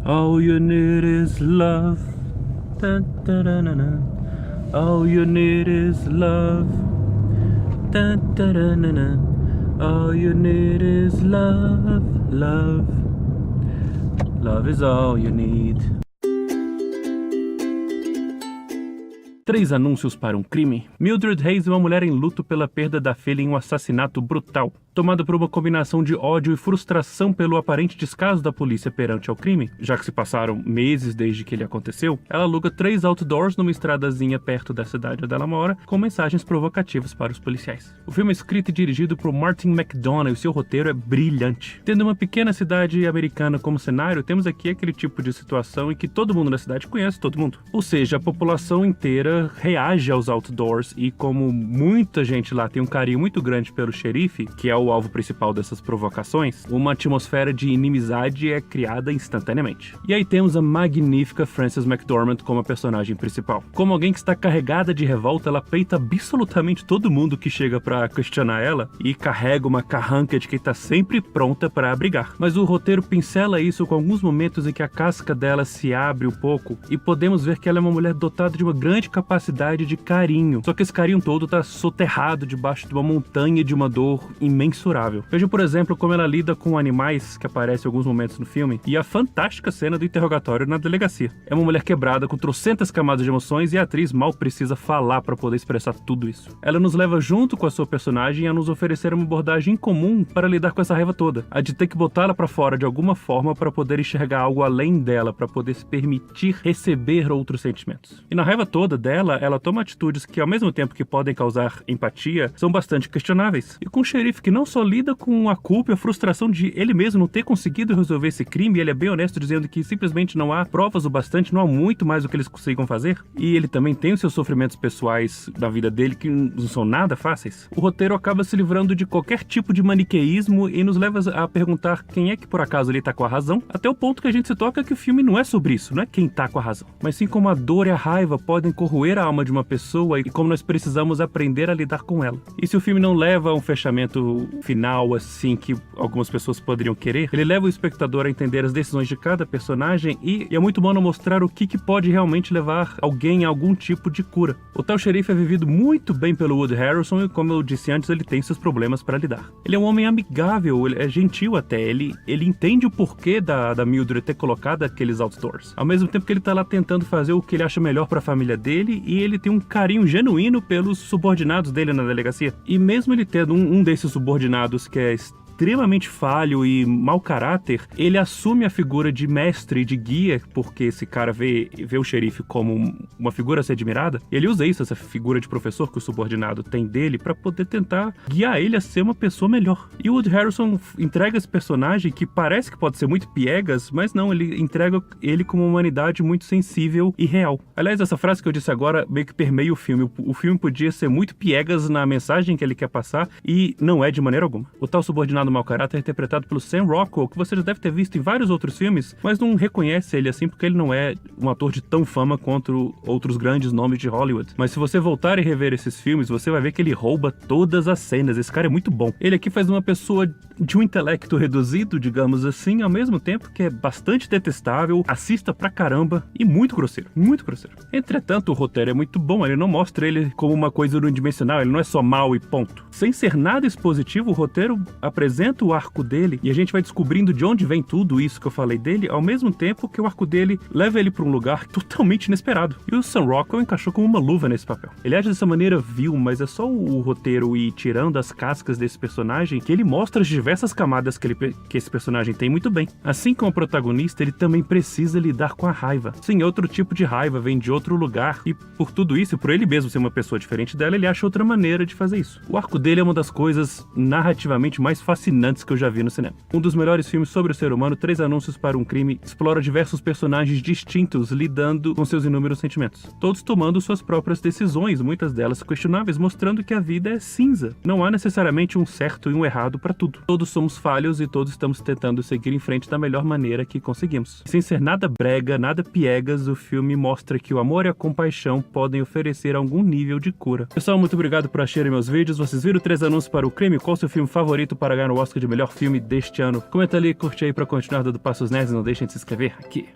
All you need is love. Dun, dun, dun, dun, dun. All you need is love. Dun, dun, dun, dun, dun. All you need is love, love. Love is all you need. 3 anúncios para um crime. Mildred Hayes é uma mulher em luto pela perda da filha em um assassinato brutal. Tomada por uma combinação de ódio e frustração pelo aparente descaso da polícia perante ao crime, já que se passaram meses desde que ele aconteceu, ela aluga 3 outdoors numa estradazinha perto da cidade onde ela mora, com mensagens provocativas para os policiais. O filme é escrito e dirigido por Martin McDonagh e seu roteiro é brilhante. Tendo uma pequena cidade americana como cenário, temos aqui aquele tipo de situação em que todo mundo na cidade conhece todo mundo. Ou seja, a população inteira reage aos outdoors e como muita gente lá tem um carinho muito grande pelo xerife, que é o alvo principal dessas provocações, uma atmosfera de inimizade é criada instantaneamente. E aí temos a magnífica Frances McDormand como a personagem principal. Como alguém que está carregada de revolta, ela peita absolutamente todo mundo que chega pra questionar ela e carrega uma carranca de quem tá sempre pronta para brigar. Mas o roteiro pincela isso com alguns momentos em que a casca dela se abre um pouco e podemos ver que ela é uma mulher dotada de uma grande capacidade de carinho. Só que esse carinho todo tá soterrado debaixo de uma montanha de uma dor imensurável. Veja, por exemplo, como ela lida com animais que aparecem em alguns momentos no filme e a fantástica cena do interrogatório na delegacia. É uma mulher quebrada com trocentas camadas de emoções e a atriz mal precisa falar para poder expressar tudo isso. Ela nos leva junto com a sua personagem a nos oferecer uma abordagem incomum para lidar com essa raiva toda, a de ter que botá-la para fora de alguma forma para poder enxergar algo além dela, para poder se permitir receber outros sentimentos. E na raiva toda dela, ela toma atitudes que, ao mesmo tempo que podem causar empatia, são bastante questionáveis. E com um xerife que não só lida com a culpa e a frustração de ele mesmo não ter conseguido resolver esse crime, ele é bem honesto dizendo que simplesmente não há provas o bastante, não há muito mais o que eles consigam fazer, e ele também tem os seus sofrimentos pessoais da vida dele que não são nada fáceis. O roteiro acaba se livrando de qualquer tipo de maniqueísmo e nos leva a perguntar quem é que por acaso ele tá com a razão, até o ponto que a gente se toca que o filme não é sobre isso, não é quem tá com a razão, mas sim como a dor e a raiva podem corroer a alma de uma pessoa e como nós precisamos aprender a lidar com ela. E se o filme não leva a um fechamento final assim que algumas pessoas poderiam querer, ele leva o espectador a entender as decisões de cada personagem e é muito bom mostrar o que pode realmente levar alguém a algum tipo de cura. O tal xerife é vivido muito bem pelo Woody Harrelson e, como eu disse antes, ele tem seus problemas para lidar. Ele é um homem amigável, ele é gentil até, ele entende o porquê da Mildred ter colocado aqueles outdoors, ao mesmo tempo que ele tá lá tentando fazer o que ele acha melhor para a família dele e ele tem um carinho genuíno pelos subordinados dele na delegacia. E mesmo ele tendo um desses subordinados que é extremamente falho e mau caráter, ele assume a figura de mestre, de guia, porque esse cara vê o xerife como uma figura a ser admirada. Ele usa isso, essa figura de professor que o subordinado tem dele, para poder tentar guiar ele a ser uma pessoa melhor. E o Woody Harrelson entrega esse personagem que parece que pode ser muito piegas, mas não, ele entrega ele com uma humanidade muito sensível e real. Aliás, essa frase que eu disse agora meio que permeia o filme. O filme podia ser muito piegas na mensagem que ele quer passar e não é de maneira alguma. O tal subordinado mau caráter é interpretado pelo Sam Rockwell, que você já deve ter visto em vários outros filmes, mas não reconhece ele assim porque ele não é um ator de tão fama quanto outros grandes nomes de Hollywood. Mas se você voltar e rever esses filmes, você vai ver que ele rouba todas as cenas. Esse cara é muito bom. Ele aqui faz uma pessoa de um intelecto reduzido, digamos assim, ao mesmo tempo que é bastante detestável, racista pra caramba e muito grosseiro. Muito grosseiro. Entretanto, o roteiro é muito bom. Ele não mostra ele como uma coisa unidimensional. Ele não é só mal e ponto. Sem ser nada expositivo, o roteiro apresenta o arco dele e a gente vai descobrindo de onde vem tudo isso que eu falei dele, ao mesmo tempo que o arco dele leva ele para um lugar totalmente inesperado. E o Sam Rockwell encaixou como uma luva nesse papel. Ele age dessa maneira vil, mas é só o roteiro ir tirando as cascas desse personagem que ele mostra as diversas camadas que esse personagem tem muito bem. Assim como o protagonista, ele também precisa lidar com a raiva. Sim, outro tipo de raiva vem de outro lugar e por tudo isso, por ele mesmo ser uma pessoa diferente dela, ele acha outra maneira de fazer isso. O arco dele é uma das coisas narrativamente mais fascinantes que eu já vi no cinema. Um dos melhores filmes sobre o ser humano, 3 anúncios para um crime, explora diversos personagens distintos lidando com seus inúmeros sentimentos, todos tomando suas próprias decisões, muitas delas questionáveis, mostrando que a vida é cinza. Não há necessariamente um certo e um errado para tudo. Todos somos falhos e todos estamos tentando seguir em frente da melhor maneira que conseguimos. Sem ser nada brega, nada piegas, o filme mostra que o amor e a compaixão podem oferecer algum nível de cura. Pessoal, muito obrigado por assistirem meus vídeos. Vocês viram 3 anúncios para o crime? Qual o seu filme favorito para ganhar ganhar o Oscar de melhor filme deste ano. Comenta ali, curte aí pra continuar dando passos nerds e não deixem de se inscrever aqui.